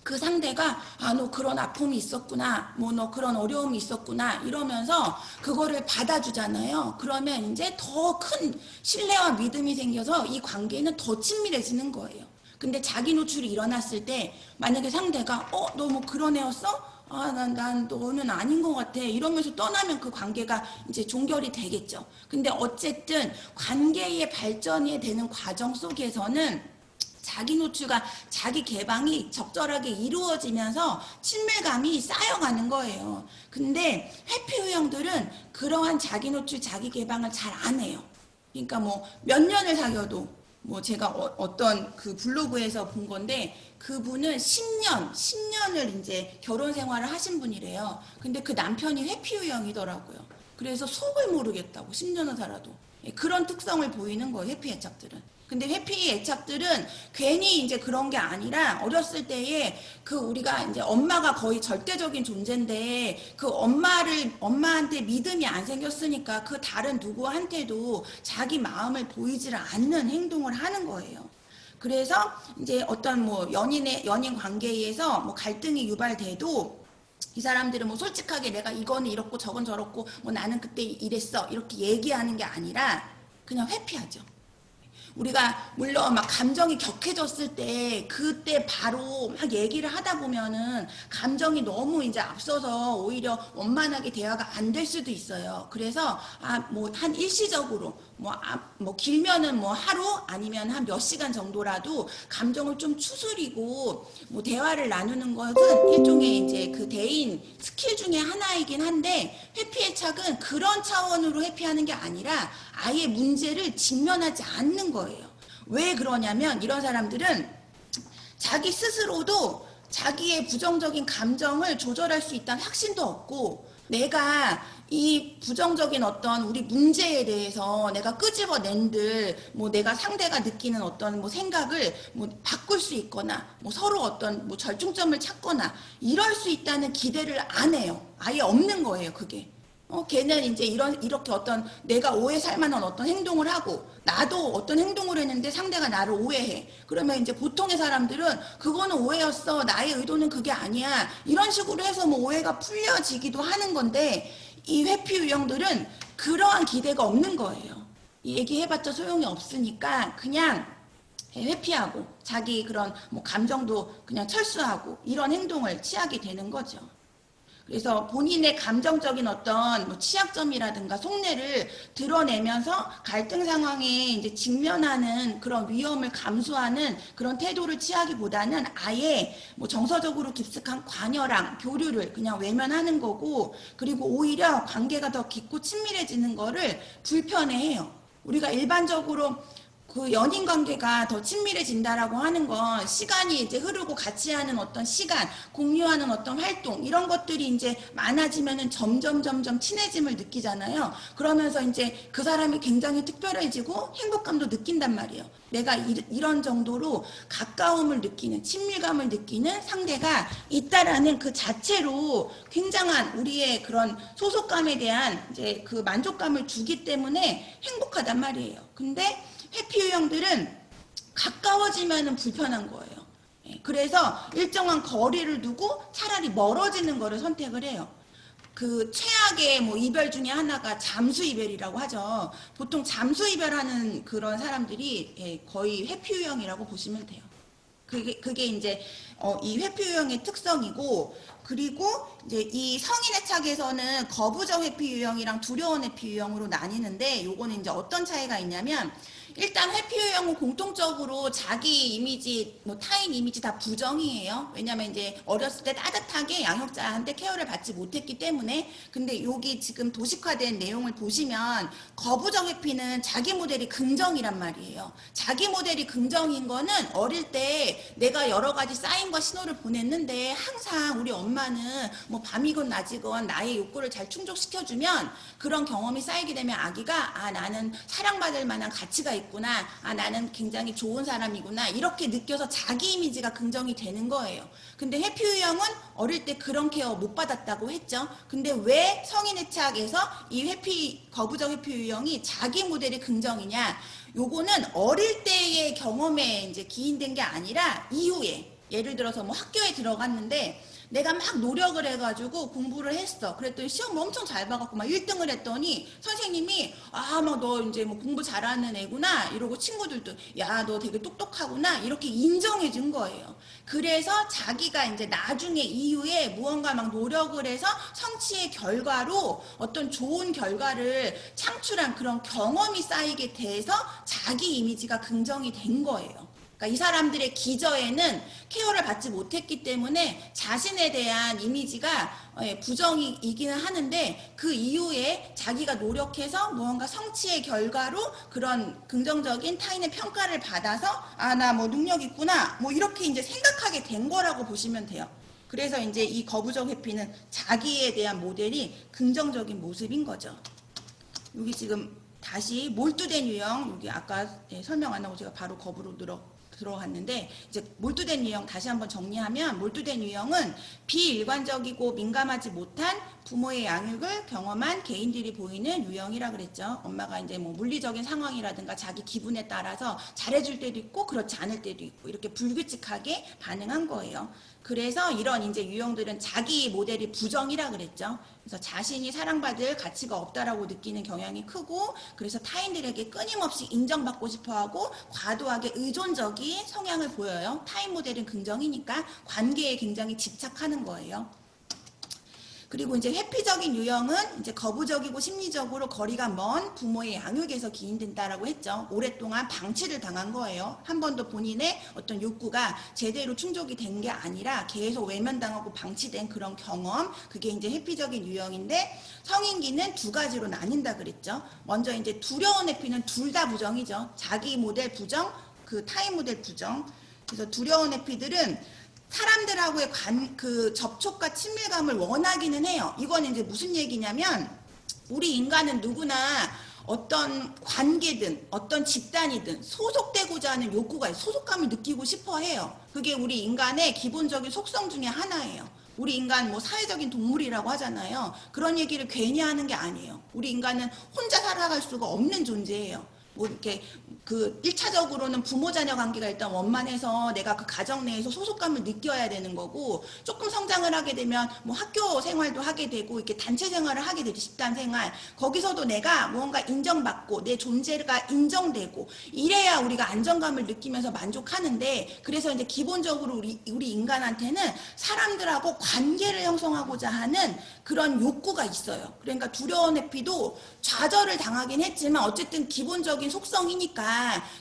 그 상대가 너 그런 아픔이 있었구나, 뭐 너 그런 어려움이 있었구나 이러면서 그거를 받아주잖아요. 그러면 이제 더 큰 신뢰와 믿음이 생겨서 이 관계는 더 친밀해지는 거예요. 근데 자기 노출이 일어났을 때 만약에 상대가 너 뭐 그런 애였어? 난 너는 아닌 것 같아. 이러면서 떠나면 그 관계가 이제 종결이 되겠죠. 근데 어쨌든 관계의 발전이 되는 과정 속에서는 자기 노출과 자기 개방이 적절하게 이루어지면서 친밀감이 쌓여가는 거예요. 근데 회피 유형들은 그러한 자기 노출, 자기 개방을 잘 안 해요. 그러니까 뭐 몇 년을 사귀어도 뭐 제가 어떤 그 블로그에서 본 건데 그분은 10년을 이제 결혼 생활을 하신 분이래요. 근데 그 남편이 회피 유형이더라고요. 그래서 속을 모르겠다고 10년을 살아도. 그런 특성을 보이는 거예요, 회피 애착들은. 근데 회피 애착들은 괜히 이제 그런 게 아니라 어렸을 때에 그 우리가 이제 엄마가 거의 절대적인 존재인데 그 엄마한테 믿음이 안 생겼으니까 그 다른 누구한테도 자기 마음을 보이지를 않는 행동을 하는 거예요. 그래서 이제 어떤 뭐 연인 관계에서 뭐 갈등이 유발돼도 이 사람들은 뭐 솔직하게 내가 이거는 이렇고 저건 저렇고 뭐 나는 그때 이랬어 이렇게 얘기하는 게 아니라 그냥 회피하죠. 우리가 물론 막 감정이 격해졌을 때 그때 바로 막 얘기를 하다 보면은 감정이 너무 이제 앞서서 오히려 원만하게 대화가 안 될 수도 있어요. 그래서 뭐 한 일시적으로 뭐 길면은 뭐 하루 아니면 한 몇 시간 정도라도 감정을 좀 추스리고 뭐 대화를 나누는 것은 일종의 이제 그 대인 스킬 중에 하나이긴 한데 회피의 착은 그런 차원으로 회피하는 게 아니라 아예 문제를 직면하지 않는 거예요. 왜 그러냐면 이런 사람들은 자기 스스로도 자기의 부정적인 감정을 조절할 수 있다는 확신도 없고 내가 이 부정적인 어떤 우리 문제에 대해서 내가 끄집어낸들 뭐 내가 상대가 느끼는 어떤 뭐 생각을 뭐 바꿀 수 있거나 뭐 서로 어떤 뭐 절충점을 찾거나 이럴 수 있다는 기대를 안 해요. 아예 없는 거예요, 그게. 걔는 이제 이렇게 어떤 내가 오해 살 만한 어떤 행동을 하고 나도 어떤 행동을 했는데 상대가 나를 오해해. 그러면 이제 보통의 사람들은 그거는 오해였어. 나의 의도는 그게 아니야. 이런 식으로 해서 뭐 오해가 풀려지기도 하는 건데 이 회피 유형들은 그러한 기대가 없는 거예요. 얘기해봤자 소용이 없으니까 그냥 회피하고 자기 그런 뭐 감정도 그냥 철수하고 이런 행동을 취하게 되는 거죠. 그래서 본인의 감정적인 어떤 뭐 취약점이라든가 속내를 드러내면서 갈등 상황에 이제 직면하는 그런 위험을 감수하는 그런 태도를 취하기보다는 아예 뭐 정서적으로 깊숙한 관여랑 교류를 그냥 외면하는 거고 그리고 오히려 관계가 더 깊고 친밀해지는 거를 불편해해요. 우리가 일반적으로 그 연인 관계가 더 친밀해진다라고 하는 건 시간이 이제 흐르고 같이 하는 어떤 시간, 공유하는 어떤 활동 이런 것들이 이제 많아지면은 점점 친해짐을 느끼잖아요. 그러면서 이제 그 사람이 굉장히 특별해지고 행복감도 느낀단 말이에요. 내가 이런 정도로 가까움을 느끼는 친밀감을 느끼는 상대가 있다라는 그 자체로 굉장한 우리의 그런 소속감에 대한 이제 그 만족감을 주기 때문에 행복하단 말이에요. 근데 회피 유형들은 가까워지면 불편한 거예요. 그래서 일정한 거리를 두고 차라리 멀어지는 거를 선택을 해요. 그 최악의 뭐 이별 중에 하나가 잠수 이별이라고 하죠. 보통 잠수 이별하는 그런 사람들이 거의 회피 유형이라고 보시면 돼요. 그게 이제 이 회피 유형의 특성이고 그리고 이제 이 성인의 착에서는 거부적 회피 유형이랑 두려운 회피 유형으로 나뉘는데 요거는 이제 어떤 차이가 있냐면 일단 회피 유형은 공통적으로 자기 이미지, 뭐 타인 이미지 다 부정이에요. 왜냐면 이제 어렸을 때 따뜻하게 양육자한테 케어를 받지 못했기 때문에. 근데 여기 지금 도식화된 내용을 보시면 거부적 회피는 자기 모델이 긍정이란 말이에요. 자기 모델이 긍정인 거는 어릴 때 내가 여러 가지 사인과 신호를 보냈는데 항상 우리 엄마는 뭐 밤이건 낮이건 나의 욕구를 잘 충족시켜주면 그런 경험이 쌓이게 되면 아기가 아 나는 사랑받을 만한 가치가 있구나, 아 나는 굉장히 좋은 사람이구나 이렇게 느껴서 자기 이미지가 긍정이 되는 거예요. 근데 회피 유형은 어릴 때 그런 케어 못 받았다고 했죠. 근데 왜 성인의 착에서 이 회피 거부적 회피 유형이 자기 모델이 긍정이냐? 요거는 어릴 때의 경험에 이제 기인된 게 아니라 이후에, 예를 들어서 뭐 학교에 들어갔는데 내가 막 노력을 해가지고 공부를 했어. 그랬더니 시험 엄청 잘 봐갖고 막 1등을 했더니 선생님이 아, 막 너 이제 뭐 공부 잘하는 애구나 이러고 친구들도 야, 너 되게 똑똑하구나 이렇게 인정해 준 거예요. 그래서 자기가 이제 나중에 이후에 무언가 막 노력을 해서 성취의 결과로 어떤 좋은 결과를 창출한 그런 경험이 쌓이게 돼서 자기 이미지가 긍정이 된 거예요. 그러니까 이 사람들의 기저에는 케어를 받지 못했기 때문에 자신에 대한 이미지가 부정이기는 하는데 그 이후에 자기가 노력해서 무언가 성취의 결과로 그런 긍정적인 타인의 평가를 받아서 아, 나 뭐 능력 있구나 뭐 이렇게 이제 생각하게 된 거라고 보시면 돼요. 그래서 이제 이 거부적 회피는 자기에 대한 모델이 긍정적인 모습인 거죠. 여기 지금 다시 몰두된 유형, 여기 아까 설명 안 하고 제가 바로 거부로 들어갔는데 이제 몰두된 유형 다시 한번 정리하면 몰두된 유형은 비일관적이고 민감하지 못한 부모의 양육을 경험한 개인들이 보이는 유형이라 그랬죠. 엄마가 이제 뭐 물리적인 상황이라든가 자기 기분에 따라서 잘해줄 때도 있고 그렇지 않을 때도 있고 이렇게 불규칙하게 반응한 거예요. 그래서 이런 이제 유형들은 자기 모델이 부정이라 그랬죠. 그래서 자신이 사랑받을 가치가 없다라고 느끼는 경향이 크고 그래서 타인들에게 끊임없이 인정받고 싶어하고 과도하게 의존적인 성향을 보여요. 타인 모델은 긍정이니까 관계에 굉장히 집착하는 거예요. 그리고 이제 회피적인 유형은 이제 거부적이고 심리적으로 거리가 먼 부모의 양육에서 기인된다라고 했죠. 오랫동안 방치를 당한 거예요. 한 번도 본인의 어떤 욕구가 제대로 충족이 된 게 아니라 계속 외면당하고 방치된 그런 경험, 그게 이제 회피적인 유형인데 성인기는 두 가지로 나뉜다 그랬죠. 먼저 이제 두려운 회피는 둘 다 부정이죠. 자기 모델 부정, 그 타인 모델 부정. 그래서 두려운 회피들은 사람들하고의 그 접촉과 친밀감을 원하기는 해요. 이건 이제 무슨 얘기냐면 우리 인간은 누구나 어떤 관계든 어떤 집단이든 소속되고자 하는 욕구가 있어요. 소속감을 느끼고 싶어 해요. 그게 우리 인간의 기본적인 속성 중에 하나예요. 우리 인간 뭐 사회적인 동물이라고 하잖아요. 그런 얘기를 괜히 하는 게 아니에요. 우리 인간은 혼자 살아갈 수가 없는 존재예요. 뭐 이렇게 그 1차적으로는 부모 자녀 관계가 일단 원만해서 내가 그 가정 내에서 소속감을 느껴야 되는 거고 조금 성장을 하게 되면 뭐 학교 생활도 하게 되고 이렇게 단체 생활을 하게 되죠. 집단 생활. 거기서도 내가 무언가 인정받고 내 존재가 인정되고 이래야 우리가 안정감을 느끼면서 만족하는데 그래서 이제 기본적으로 우리 인간한테는 사람들하고 관계를 형성하고자 하는 그런 욕구가 있어요. 그러니까 두려운 회피도 좌절을 당하긴 했지만 어쨌든 기본적인 속성이니까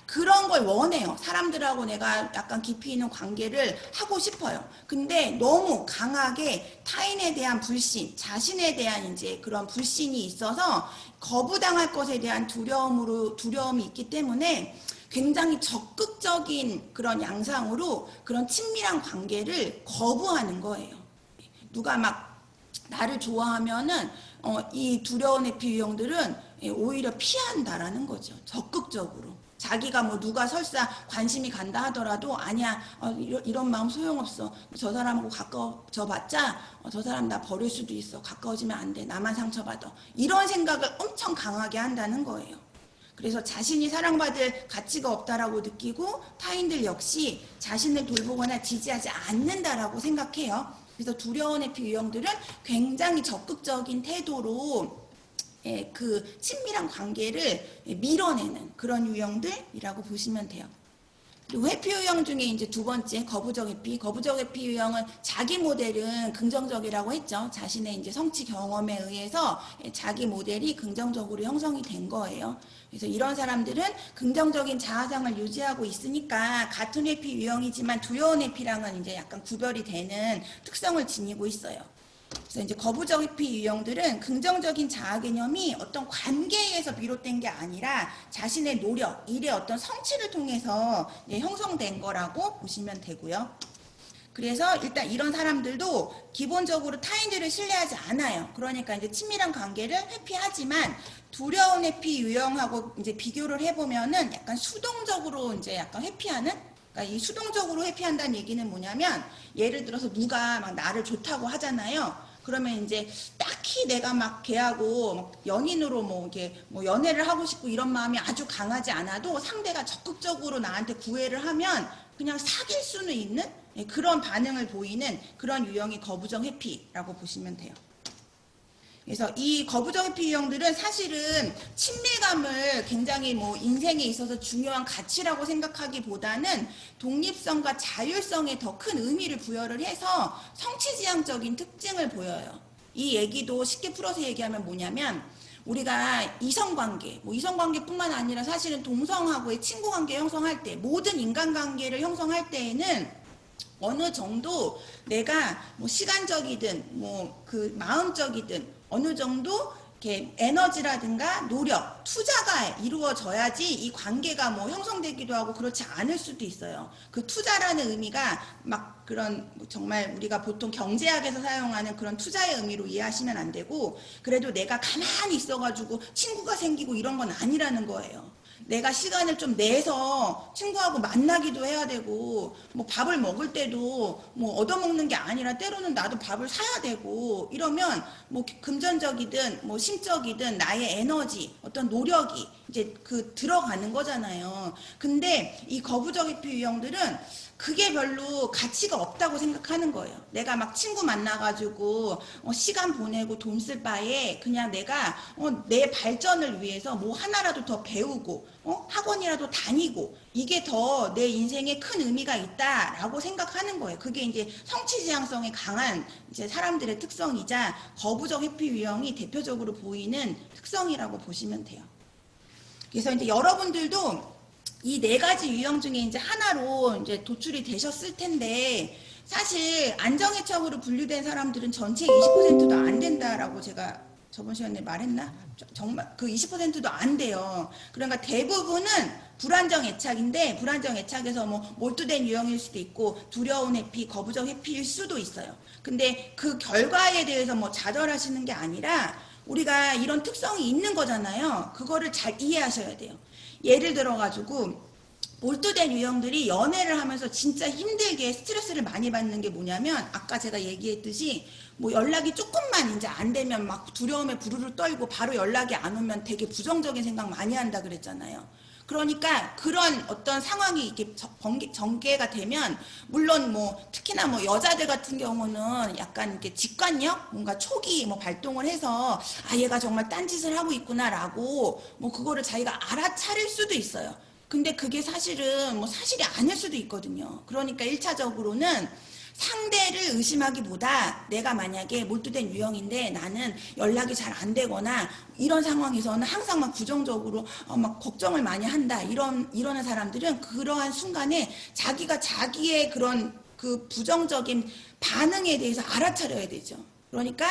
그런 걸 원해요. 사람들하고 내가 약간 깊이 있는 관계를 하고 싶어요. 근데 너무 강하게 타인에 대한 불신, 자신에 대한 이제 그런 불신이 있어서 거부당할 것에 대한 두려움이 있기 때문에 굉장히 적극적인 그런 양상으로 그런 친밀한 관계를 거부하는 거예요. 누가 막 나를 좋아하면은 이 두려운 회피 유형들은 오히려 피한다라는 거죠. 적극적으로. 자기가 뭐 누가 설사 관심이 간다 하더라도 아니야 이런 마음 소용없어. 저 사람하고 가까워져 봤자 저 사람 나 버릴 수도 있어. 가까워지면 안 돼. 나만 상처받아. 이런 생각을 엄청 강하게 한다는 거예요. 그래서 자신이 사랑받을 가치가 없다라고 느끼고 타인들 역시 자신을 돌보거나 지지하지 않는다라고 생각해요. 그래서 두려운 회피 유형들은 굉장히 적극적인 태도로 그 친밀한 관계를 밀어내는 그런 유형들이라고 보시면 돼요. 그리고 회피 유형 중에 이제 두 번째 거부적 회피. 거부적 회피 유형은 자기 모델은 긍정적이라고 했죠. 자신의 이제 성취 경험에 의해서 자기 모델이 긍정적으로 형성이 된 거예요. 그래서 이런 사람들은 긍정적인 자아상을 유지하고 있으니까 같은 회피 유형이지만 두려운 회피랑은 이제 약간 구별이 되는 특성을 지니고 있어요. 그래서 이제 거부적 회피 유형들은 긍정적인 자아 개념이 어떤 관계에서 비롯된 게 아니라 자신의 노력, 일의 어떤 성취를 통해서 형성된 거라고 보시면 되고요. 그래서 일단 이런 사람들도 기본적으로 타인들을 신뢰하지 않아요. 그러니까 이제 친밀한 관계를 회피하지만 두려운 회피 유형하고 이제 비교를 해보면은 약간 수동적으로 이제 약간 회피하는, 그러니까 이 수동적으로 회피한다는 얘기는 뭐냐면 예를 들어서 누가 막 나를 좋다고 하잖아요. 그러면 이제 딱히 내가 막 걔하고 막 연인으로 뭐 이렇게 뭐 연애를 하고 싶고 이런 마음이 아주 강하지 않아도 상대가 적극적으로 나한테 구애를 하면 그냥 사귈 수는 있는 그런 반응을 보이는 그런 유형이 거부적 회피라고 보시면 돼요. 그래서 이 거부적 회피 유형들은 사실은 친밀감을 굉장히 뭐 인생에 있어서 중요한 가치라고 생각하기보다는 독립성과 자율성에 더 큰 의미를 부여를 해서 성취지향적인 특징을 보여요. 이 얘기도 쉽게 풀어서 얘기하면 뭐냐면 우리가 이성관계, 뭐 이성관계뿐만 아니라 사실은 동성하고의 친구관계 형성할 때 모든 인간관계를 형성할 때에는 어느 정도 내가 뭐 시간적이든 뭐 그 마음적이든 어느 정도 이렇게 에너지라든가 노력, 투자가 이루어져야지 이 관계가 뭐 형성되기도 하고 그렇지 않을 수도 있어요. 그 투자라는 의미가 막 그런 정말 우리가 보통 경제학에서 사용하는 그런 투자의 의미로 이해하시면 안 되고 그래도 내가 가만히 있어가지고 친구가 생기고 이런 건 아니라는 거예요. 내가 시간을 좀 내서 친구하고 만나기도 해야 되고 뭐 밥을 먹을 때도 뭐 얻어먹는 게 아니라 때로는 나도 밥을 사야 되고 이러면 뭐 금전적이든 뭐 심적이든 나의 에너지 어떤 노력이 이제 그 들어가는 거잖아요. 근데 이 거부적 회피 유형들은 그게 별로 가치가 없다고 생각하는 거예요. 내가 막 친구 만나가지고 시간 보내고 돈 쓸 바에 그냥 내가 내 발전을 위해서 뭐 하나라도 더 배우고 학원이라도 다니고 이게 더 내 인생에 큰 의미가 있다라고 생각하는 거예요. 그게 이제 성취지향성이 강한 이제 사람들의 특성이자 거부적 회피 유형이 대표적으로 보이는 특성이라고 보시면 돼요. 그래서 이제 여러분들도 이 네 가지 유형 중에 이제 하나로 이제 도출이 되셨을 텐데 사실 안정해적으로 분류된 사람들은 전체 20%도 안 된다라고 제가 저번 시간에 말했나? 정말 그 20%도 안 돼요. 그러니까 대부분은 불안정 애착인데 불안정 애착에서 뭐 몰두된 유형일 수도 있고 두려운 회피, 거부적 회피일 수도 있어요. 근데 그 결과에 대해서 뭐 좌절하시는 게 아니라 우리가 이런 특성이 있는 거잖아요. 그거를 잘 이해하셔야 돼요. 예를 들어가지고 몰두된 유형들이 연애를 하면서 진짜 힘들게 스트레스를 많이 받는 게 뭐냐면 아까 제가 얘기했듯이 뭐 연락이 조금만 이제 안 되면 막 두려움에 부르르 떨고 바로 연락이 안 오면 되게 부정적인 생각 많이 한다 그랬잖아요. 그러니까 그런 어떤 상황이 이렇게 전개가 되면 물론 뭐 특히나 뭐 여자들 같은 경우는 약간 이렇게 직관력 뭔가 촉이 뭐 발동을 해서 아 얘가 정말 딴짓을 하고 있구나라고 뭐 그거를 자기가 알아차릴 수도 있어요. 근데 그게 사실은 뭐 사실이 아닐 수도 있거든요. 그러니까 1차적으로는 상대를 의심하기보다 내가 만약에 몰두된 유형인데 나는 연락이 잘 안 되거나 이런 상황에서는 항상 막 부정적으로 막 걱정을 많이 한다 이러는 사람들은 그러한 순간에 자기가 자기의 그런 그 부정적인 반응에 대해서 알아차려야 되죠. 그러니까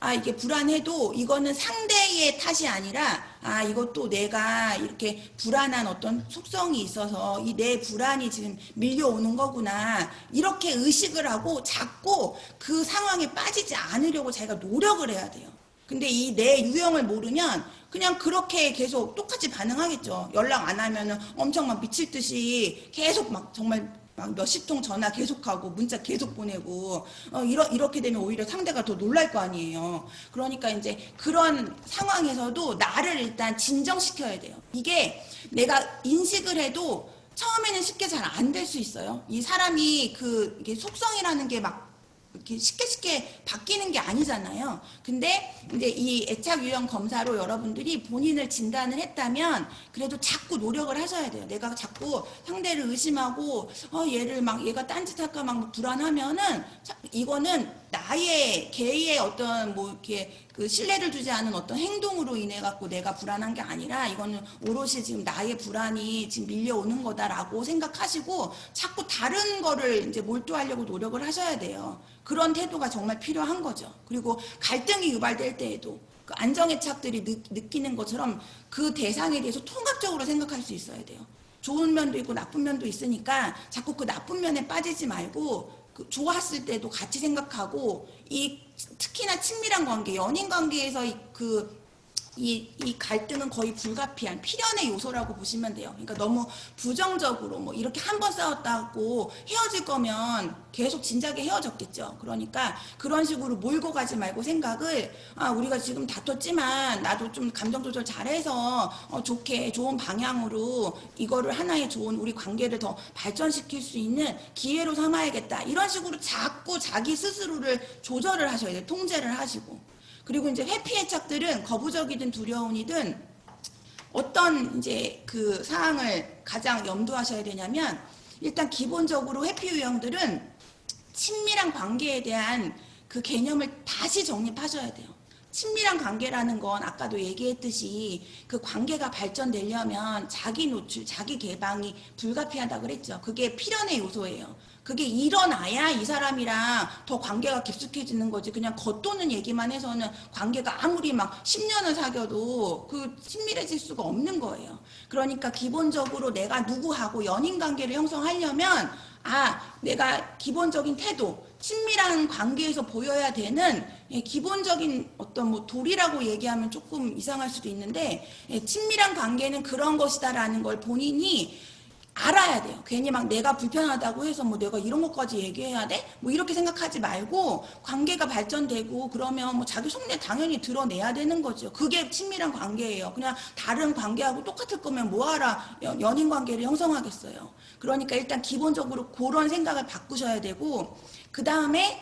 아 이게 불안해도 이거는 상대의 탓이 아니라 아 이것도 내가 이렇게 불안한 어떤 속성이 있어서 이 내 불안이 지금 밀려오는 거구나 이렇게 의식을 하고 자꾸 그 상황에 빠지지 않으려고 자기가 노력을 해야 돼요. 근데 이 내 유형을 모르면 그냥 그렇게 계속 똑같이 반응하겠죠. 연락 안 하면은 엄청 막 미칠 듯이 계속 막 정말 막 몇십 통 전화 계속하고 문자 계속 보내고 이렇게 되면 오히려 상대가 더 놀랄 거 아니에요. 그러니까 이제 그런 상황에서도 나를 일단 진정시켜야 돼요. 이게 내가 인식을 해도 처음에는 쉽게 잘 안 될 수 있어요. 이 사람이 그 이게 속성이라는 게 막 이렇게 쉽게 바뀌는 게 아니잖아요. 근데 이제 이 애착 유형 검사로 여러분들이 본인을 진단을 했다면 그래도 자꾸 노력을 하셔야 돼요. 내가 자꾸 상대를 의심하고 얘를 막 얘가 딴짓할까 막 불안하면은 이거는 나의 개의 어떤 뭐 이렇게 그 신뢰를 주지 않은 어떤 행동으로 인해 갖고 내가 불안한 게 아니라 이거는 오롯이 지금 나의 불안이 지금 밀려오는 거다라고 생각하시고 자꾸 다른 거를 이제 몰두하려고 노력을 하셔야 돼요. 그런 태도가 정말 필요한 거죠. 그리고 갈등이 유발될 때에도 그 안정애착들이 느끼는 것처럼 그 대상에 대해서 통합적으로 생각할 수 있어야 돼요. 좋은 면도 있고 나쁜 면도 있으니까 자꾸 그 나쁜 면에 빠지지 말고 그 좋았을 때도 같이 생각하고 이 특히나 친밀한 관계, 연인 관계에서 이 갈등은 거의 불가피한 필연의 요소라고 보시면 돼요. 그러니까 너무 부정적으로 뭐 이렇게 한 번 싸웠다고 헤어질 거면 계속 진작에 헤어졌겠죠. 그러니까 그런 식으로 몰고 가지 말고 생각을 우리가 지금 다퉜지만 나도 좀 감정 조절 잘해서 좋게 좋은 방향으로 이거를 하나의 좋은 우리 관계를 더 발전시킬 수 있는 기회로 삼아야겠다. 이런 식으로 자꾸 자기 스스로를 조절을 하셔야 돼요. 통제를 하시고. 그리고 이제 회피 애착들은 거부적이든 두려움이든 어떤 이제 그 사항을 가장 염두하셔야 되냐면 일단 기본적으로 회피 유형들은 친밀한 관계에 대한 그 개념을 다시 정립하셔야 돼요. 친밀한 관계라는 건 아까도 얘기했듯이 그 관계가 발전되려면 자기 노출, 자기 개방이 불가피하다고 그랬죠. 그게 필연의 요소예요. 그게 일어나야 이 사람이랑 더 관계가 깊숙해지는 거지. 그냥 겉도는 얘기만 해서는 관계가 아무리 막 10년을 사귀어도 그 친밀해질 수가 없는 거예요. 그러니까 기본적으로 내가 누구하고 연인 관계를 형성하려면 내가 기본적인 태도, 친밀한 관계에서 보여야 되는 기본적인 어떤 뭐 도리라고 얘기하면 조금 이상할 수도 있는데 친밀한 관계는 그런 것이다라는 걸 본인이 알아야 돼요. 괜히 막 내가 불편하다고 해서 뭐 내가 이런 것까지 얘기해야 돼? 뭐 이렇게 생각하지 말고 관계가 발전되고 그러면 뭐 자기 속내 당연히 드러내야 되는 거죠. 그게 친밀한 관계예요. 그냥 다른 관계하고 똑같을 거면 뭐하러 연인 관계를 형성하겠어요. 그러니까 일단 기본적으로 그런 생각을 바꾸셔야 되고 그 다음에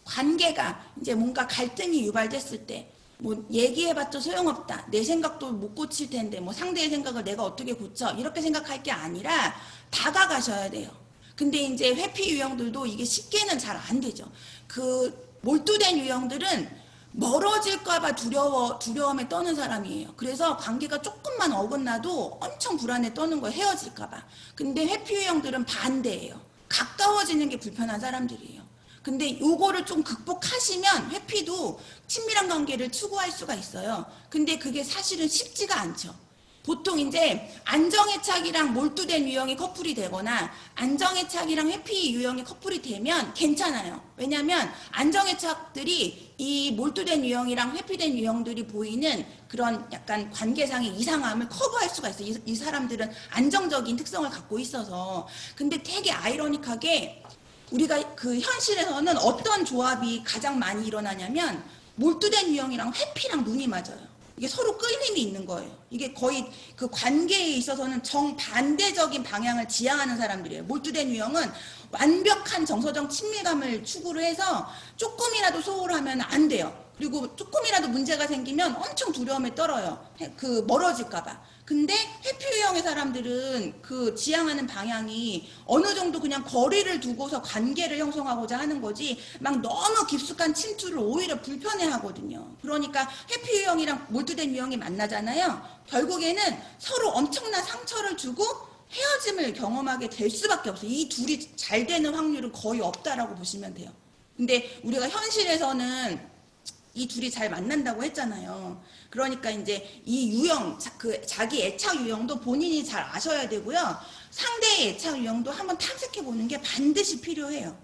관계가 이제 뭔가 갈등이 유발됐을 때 뭐 얘기해봤자 소용없다. 내 생각도 못 고칠 텐데 뭐 상대의 생각을 내가 어떻게 고쳐 이렇게 생각할 게 아니라 다가가셔야 돼요. 근데 이제 회피 유형들도 이게 쉽게는 잘 안 되죠. 그 몰두된 유형들은 멀어질까봐 두려움에 떠는 사람이에요. 그래서 관계가 조금만 어긋나도 엄청 불안에 떠는 거예요. 헤어질까봐. 근데 회피 유형들은 반대예요. 가까워지는 게 불편한 사람들이에요. 근데 요거를 좀 극복하시면 회피도 친밀한 관계를 추구할 수가 있어요. 근데 그게 사실은 쉽지가 않죠. 보통 이제 안정애착이랑 몰두된 유형이 커플이 되거나 안정애착이랑 회피 유형이 커플이 되면 괜찮아요. 왜냐면 안정애착들이 이 몰두된 유형이랑 회피된 유형들이 보이는 그런 약간 관계상의 이상함을 커버할 수가 있어요. 이 사람들은 안정적인 특성을 갖고 있어서. 근데 되게 아이러니하게 우리가 그 현실에서는 어떤 조합이 가장 많이 일어나냐면 몰두된 유형이랑 회피랑 눈이 맞아요. 이게 서로 끌림이 있는 거예요. 이게 거의 그 관계에 있어서는 정반대적인 방향을 지향하는 사람들이에요. 몰두된 유형은 완벽한 정서적 친밀감을 추구를 해서 조금이라도 소홀하면 안 돼요. 그리고 조금이라도 문제가 생기면 엄청 두려움에 떨어요. 그 멀어질까봐. 근데 회피 유형의 사람들은 그 지향하는 방향이 어느 정도 그냥 거리를 두고서 관계를 형성하고자 하는 거지 막 너무 깊숙한 침투를 오히려 불편해 하거든요. 그러니까 회피 유형이랑 몰두된 유형이 만나잖아요. 결국에는 서로 엄청난 상처를 주고 헤어짐을 경험하게 될 수밖에 없어요. 이 둘이 잘 되는 확률은 거의 없다라고 보시면 돼요. 근데 우리가 현실에서는 이 둘이 잘 만난다고 했잖아요. 그러니까 이제 이 유형, 그 자기 애착 유형도 본인이 잘 아셔야 되고요. 상대의 애착 유형도 한번 탐색해 보는 게 반드시 필요해요.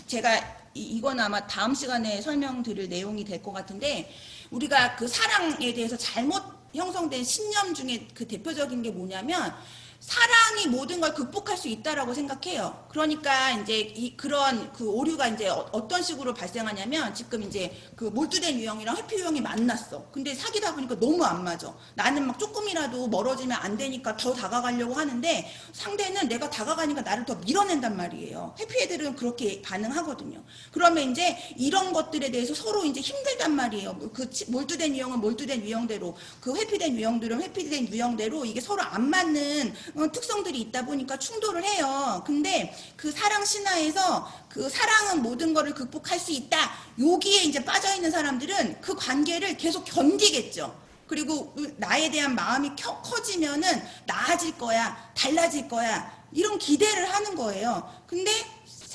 제가 이건 아마 다음 시간에 설명드릴 내용이 될 것 같은데 우리가 그 사랑에 대해서 잘못 형성된 신념 중에 그 대표적인 게 뭐냐면 사랑이 모든 걸 극복할 수 있다라고 생각해요. 그러니까 이제 그런 그 오류가 이제 어떤 식으로 발생하냐면 지금 이제 그 몰두된 유형이랑 해피 유형이 만났어. 근데 사귀다 보니까 너무 안 맞아. 나는 막 조금이라도 멀어지면 안 되니까 더 다가가려고 하는데 상대는 내가 다가가니까 나를 더 밀어낸단 말이에요. 해피 애들은 그렇게 반응하거든요. 그러면 이제 이런 것들에 대해서 서로 이제 힘들단 말이에요. 그 몰두된 유형은 몰두된 유형대로, 그 회피된 유형들은 회피된 유형대로 이게 서로 안 맞는 특성들이 있다 보니까 충돌을 해요. 근데 그 사랑 신화에서 그 사랑은 모든 것을 극복할 수 있다. 여기에 이제 빠져있는 사람들은 그 관계를 계속 견디겠죠. 그리고 나에 대한 마음이 커지면은 나아질 거야, 달라질 거야, 이런 기대를 하는 거예요. 근데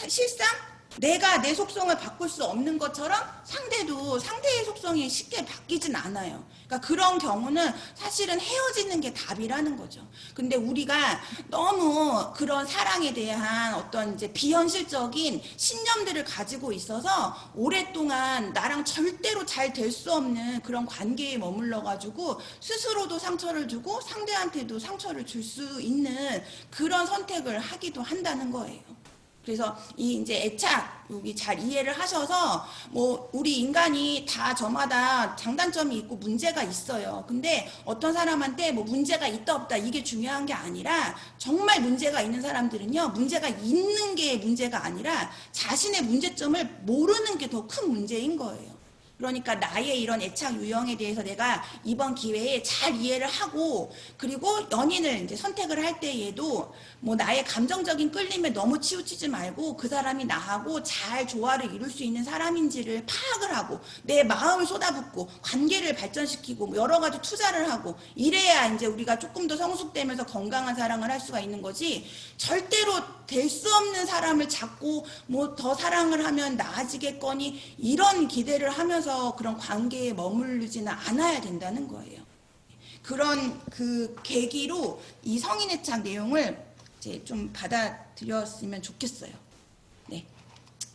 실상 내가 내 속성을 바꿀 수 없는 것처럼 상대도 상대의 속성이 쉽게 바뀌진 않아요. 그러니까 그런 경우는 사실은 헤어지는 게 답이라는 거죠. 근데 우리가 너무 그런 사랑에 대한 어떤 이제 비현실적인 신념들을 가지고 있어서 오랫동안 나랑 절대로 잘 될 수 없는 그런 관계에 머물러 가지고 스스로도 상처를 주고 상대한테도 상처를 줄 수 있는 그런 선택을 하기도 한다는 거예요. 그래서 이 이제 애착 여기 잘 이해를 하셔서 뭐 우리 인간이 다 저마다 장단점이 있고 문제가 있어요. 근데 어떤 사람한테 뭐 문제가 있다 없다 이게 중요한 게 아니라 정말 문제가 있는 사람들은요. 문제가 있는 게 문제가 아니라 자신의 문제점을 모르는 게 더 큰 문제인 거예요. 그러니까 나의 이런 애착 유형에 대해서 내가 이번 기회에 잘 이해를 하고 그리고 연인을 이제 선택을 할 때에도 뭐 나의 감정적인 끌림에 너무 치우치지 말고 그 사람이 나하고 잘 조화를 이룰 수 있는 사람인지를 파악을 하고 내 마음을 쏟아붓고 관계를 발전시키고 뭐 여러 가지 투자를 하고 이래야 이제 우리가 조금 더 성숙되면서 건강한 사랑을 할 수가 있는 거지 절대로 될 수 없는 사람을 잡고 뭐 더 사랑을 하면 나아지겠거니 이런 기대를 하면서 그런 관계에 머무르지는 않아야 된다는 거예요. 그런 그 계기로 이 성인애착 내용을 이제 좀 받아들였으면 좋겠어요. 네.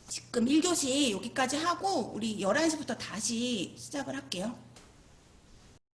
지금 1교시 여기까지 하고 우리 11시부터 다시 시작을 할게요.